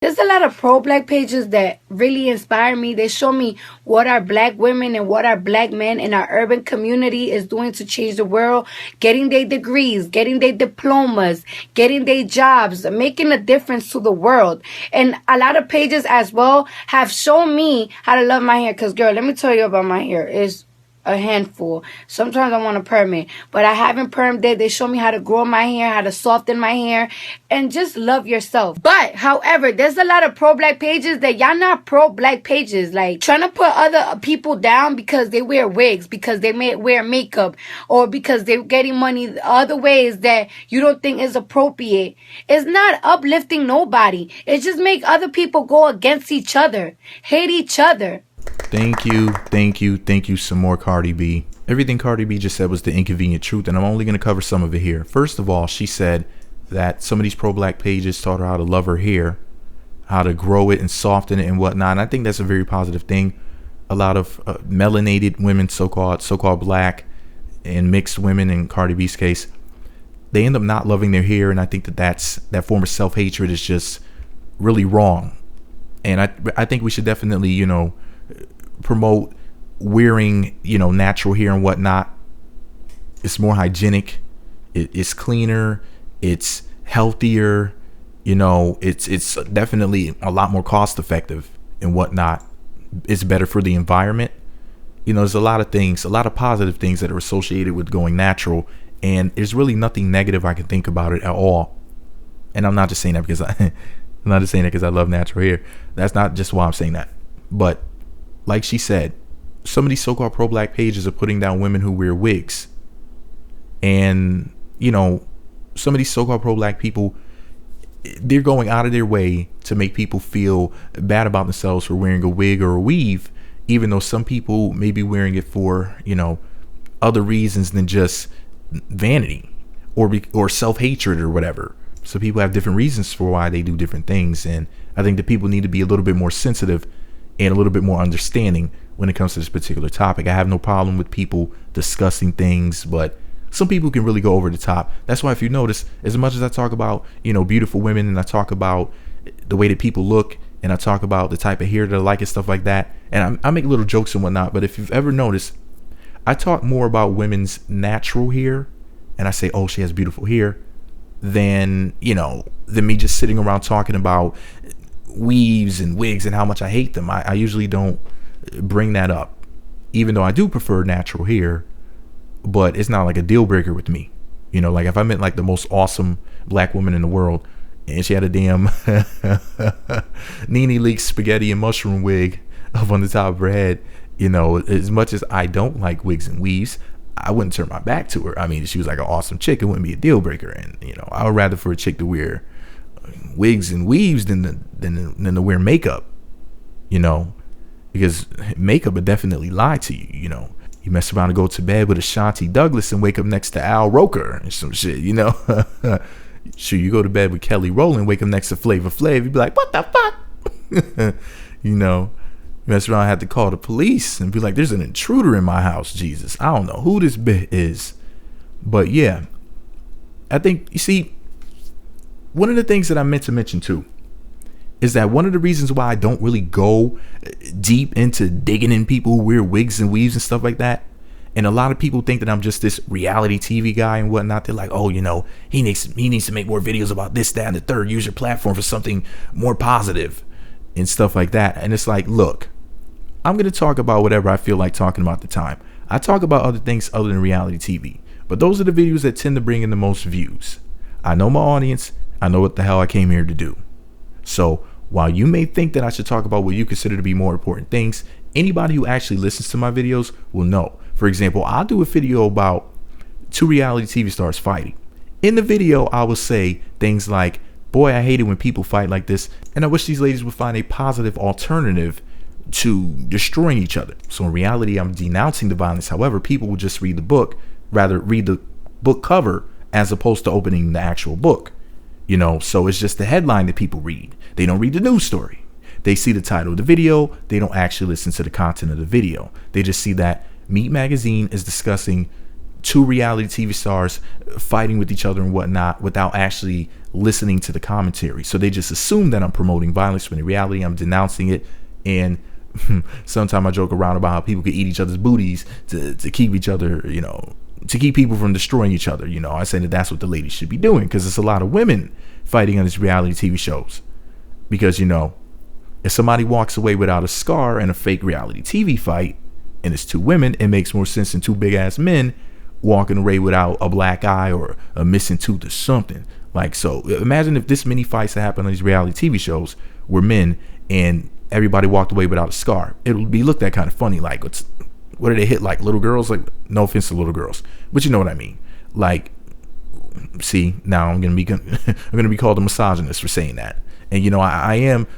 There's a lot of pro-black pages that really inspire me. They show me what our black women and what our black men in our urban community is doing to change the world, getting their degrees, getting their diplomas, getting their jobs, making a difference to the world. And a lot of pages as well have shown me how to love my hair. Because, girl, let me tell you about my hair. It's a handful. Sometimes I want to perm it, but I haven't permed it. They show me how to grow my hair, how to soften my hair, and just love yourself. But however, there's a lot of pro-black pages that y'all not pro-black pages, like trying to put other people down because they wear wigs, because they may wear makeup, or because they're getting money other ways that you don't think is appropriate. It's not uplifting nobody. It just make other people go against each other, hate each other. Thank you some more, Cardi B. Everything Cardi B just said was the inconvenient truth, and I'm only going to cover some of it here. First of all, she said that some of these pro-black pages taught her how to love her hair, how to grow it and soften it and whatnot. And I think that's a very positive thing. A lot of melanated women, so-called black and mixed women, in Cardi B's case, they end up not loving their hair, and I think that form of self-hatred is just really wrong. And I think we should definitely, promote wearing, natural hair and whatnot. It's more hygienic. It's cleaner. It's healthier. It's definitely a lot more cost effective and whatnot. It's better for the environment. There's a lot of positive things that are associated with going natural, and there's really nothing negative I can think about it at all. And I'm not just saying that because I love natural hair. That's not just why I'm saying that. But like she said, some of these so-called pro-black pages are putting down women who wear wigs. And, some of these so-called pro-black people, they're going out of their way to make people feel bad about themselves for wearing a wig or a weave, even though some people may be wearing it for, other reasons than just vanity or self-hatred or whatever. So people have different reasons for why they do different things. And I think that people need to be a little bit more sensitive and a little bit more understanding when it comes to this particular topic. I have no problem with people discussing things, but some people can really go over the top. That's why, if you notice, as much as I talk about, beautiful women, and I talk about the way that people look, and I talk about the type of hair that I like and stuff like that, and I make little jokes and whatnot, but if you've ever noticed, I talk more about women's natural hair, and I say, oh, she has beautiful hair, than me just sitting around talking about weaves and wigs and how much I hate them. I usually don't bring that up, even though I do prefer natural hair, but it's not like a deal breaker with me. Like if I met like the most awesome black woman in the world and she had a damn Nene Leakes spaghetti and mushroom wig up on the top of her head, as much as I don't like wigs and weaves, I wouldn't turn my back to her. I mean, if she was like an awesome chick, it wouldn't be a deal breaker. And I would rather for a chick to wear wigs and weaves than to wear makeup, because makeup would definitely lie to you. You mess around and go to bed with Ashanti Douglas and wake up next to Al Roker and some shit. Sure, you go to bed with Kelly Rowland, wake up next to Flavor Flav, you'd be like, what the fuck? You mess around and have to call the police and be like, there's an intruder in my house. Jesus, I don't know who this bitch is. But yeah, I think, you see, one of the things that I meant to mention too is that one of the reasons why I don't really go deep into digging in people who wear wigs and weaves and stuff like that, and a lot of people think that I'm just this reality TV guy and whatnot. They're like, oh, he needs to make more videos about this, that, and the third. Use your platform for something more positive and stuff like that. And it's like, look, I'm going to talk about whatever I feel like talking about at the time. I talk about other things other than reality TV, but those are the videos that tend to bring in the most views. I know my audience. I know what the hell I came here to do. So while you may think that I should talk about what you consider to be more important things, anybody who actually listens to my videos will know. For example, I'll do a video about 2 reality TV stars fighting. In the video, I will say things like, boy, I hate it when people fight like this, and I wish these ladies would find a positive alternative to destroying each other. So in reality, I'm denouncing the violence. However, people will just read the book, rather read the book cover as opposed to opening the actual book. So it's just the headline that people read. They don't read the news story. They see the title of the video. They don't actually listen to the content of the video. They just see that Meat Magazine is discussing two reality TV stars fighting with each other and whatnot without actually listening to the commentary. So they just assume that I'm promoting violence when in reality I'm denouncing it. And sometimes I joke around about how people could eat each other's booties to keep each other, to keep people from destroying each other. I say that that's what the ladies should be doing, because there's a lot of women fighting on these reality TV shows. Because, if somebody walks away without a scar in a fake reality TV fight, and it's two women, it makes more sense than two big ass men walking away without a black eye or a missing tooth or something. Like, so imagine if this many fights that happen on these reality TV shows were men and everybody walked away without a scar. It would be looked at kind of funny. Like, what do they hit, like little girls? Like, no offense to little girls, but you know what I mean. Like, see, now I'm gonna be called a misogynist for saying that. And I am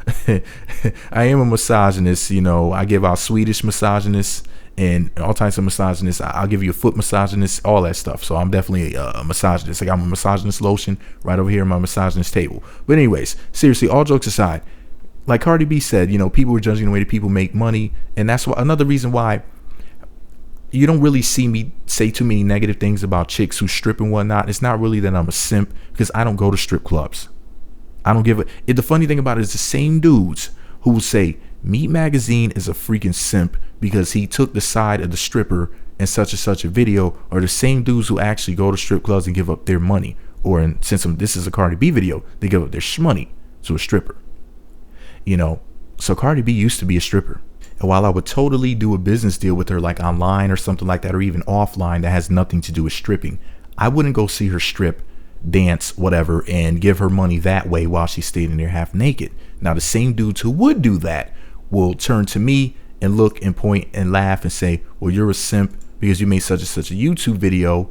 I am a misogynist. I give out Swedish misogynists and all types of misogynists. I'll give you a foot misogynist, all that stuff. So I'm definitely a misogynist. I got my misogynist lotion right over here on my misogynist table. But anyways, seriously, all jokes aside, like Cardi B said, people are judging the way that people make money. And that's another reason why you don't really see me say too many negative things about chicks who strip and whatnot. It's not really that I'm a simp, because I don't go to strip clubs. I don't give a. The funny thing about it is the same dudes who will say Meat Magazine is a freaking simp because he took the side of the stripper in such and such a video, are the same dudes who actually go to strip clubs and give up their money. Or since this is a Cardi B video, they give up their shmoney to a stripper. So Cardi B used to be a stripper. And while I would totally do a business deal with her, like online or something like that, or even offline that has nothing to do with stripping, I wouldn't go see her strip, dance, whatever, and give her money that way while she's standing there half naked. Now, the same dudes who would do that will turn to me and look and point and laugh and say, well, you're a simp because you made such and such a YouTube video,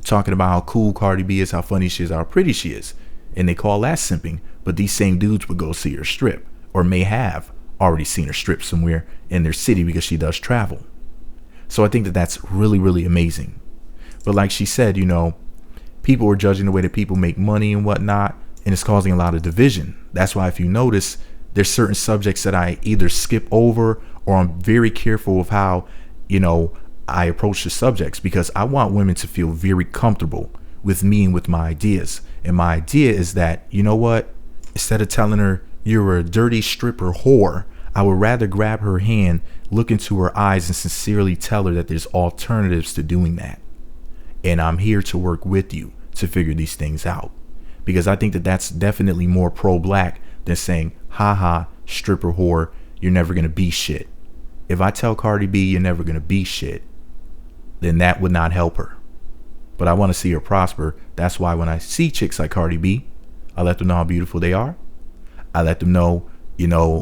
talking about how cool Cardi B is, how funny she is, how pretty she is. And they call that simping. But these same dudes would go see her strip, or may have already seen her strip somewhere in their city because she does travel. So I think that that's really, really amazing. But like she said, people are judging the way that people make money and whatnot, and it's causing a lot of division. That's why if you notice, there's certain subjects that I either skip over, or I'm very careful of how, I approach the subjects, because I want women to feel very comfortable with me and with my ideas. And my idea is that, instead of telling her you're a dirty stripper whore, I would rather grab her hand, look into her eyes, and sincerely tell her that there's alternatives to doing that. And I'm here to work with you to figure these things out. Because I think that that's definitely more pro-black than saying, haha, stripper whore, you're never going to be shit. If I tell Cardi B you're never going to be shit, then that would not help her. But I want to see her prosper. That's why when I see chicks like Cardi B, I let them know how beautiful they are. I let them know,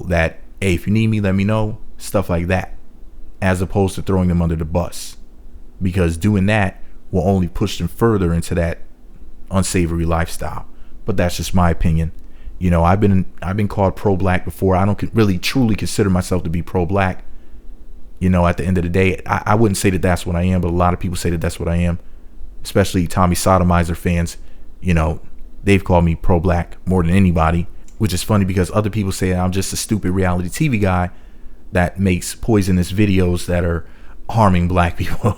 that, hey, if you need me, let me know. Stuff like that. As opposed to throwing them under the bus. Because doing that will only push them further into that unsavory lifestyle. But that's just my opinion. I've been called pro-black before. I don't really truly consider myself to be pro-black. At the end of the day, I wouldn't say that that's what I am, but a lot of people say that that's what I am. Especially Tommy Sodomizer fans. They've called me pro-black more than anybody, which is funny because other people say I'm just a stupid reality TV guy that makes poisonous videos that are harming black people,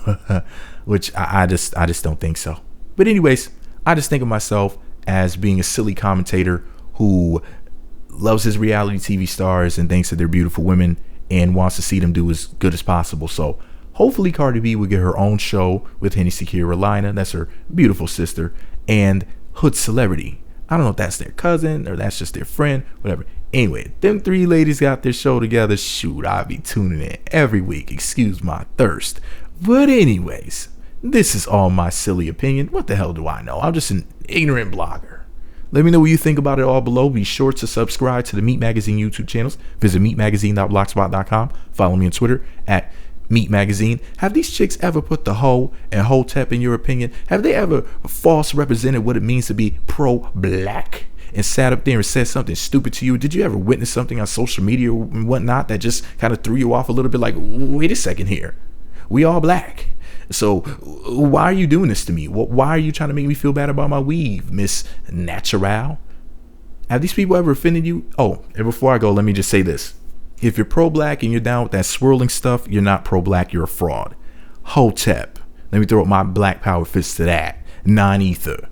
which I just don't think so. But anyways, I just think of myself as being a silly commentator who loves his reality TV stars and thinks that they're beautiful women and wants to see them do as good as possible. So hopefully Cardi B will get her own show with Hennessy Carolina, that's her beautiful sister, and Hood Celebrity. I don't know if that's their cousin or that's just their friend, whatever. Anyway, them three ladies got their show together. Shoot, I'll be tuning in every week. Excuse my thirst. But anyways, this is all my silly opinion. What the hell do I know? I'm just an ignorant blogger. Let me know what you think about it all below. Be sure to subscribe to the Meat Magazine YouTube channels. Visit meatmagazine.blogspot.com. Follow me on Twitter at Meat Magazine. Have these chicks ever put the hoe and hotep in your opinion? Have they ever false represented what it means to be pro-black and sat up there and said something stupid to you? Did you ever witness something on social media and whatnot that just kind of threw you off a little bit, like, wait a second here, we all black, so why are you doing this to me? Why are you trying to make me feel bad about my weave, Miss Natural? Have these people ever offended you? Oh, and before I go, let me just say this. If you're pro-black and you're down with that swirling stuff, you're not pro-black, you're a fraud. Hotep, Let me throw up my black power fist to that. Non-ether.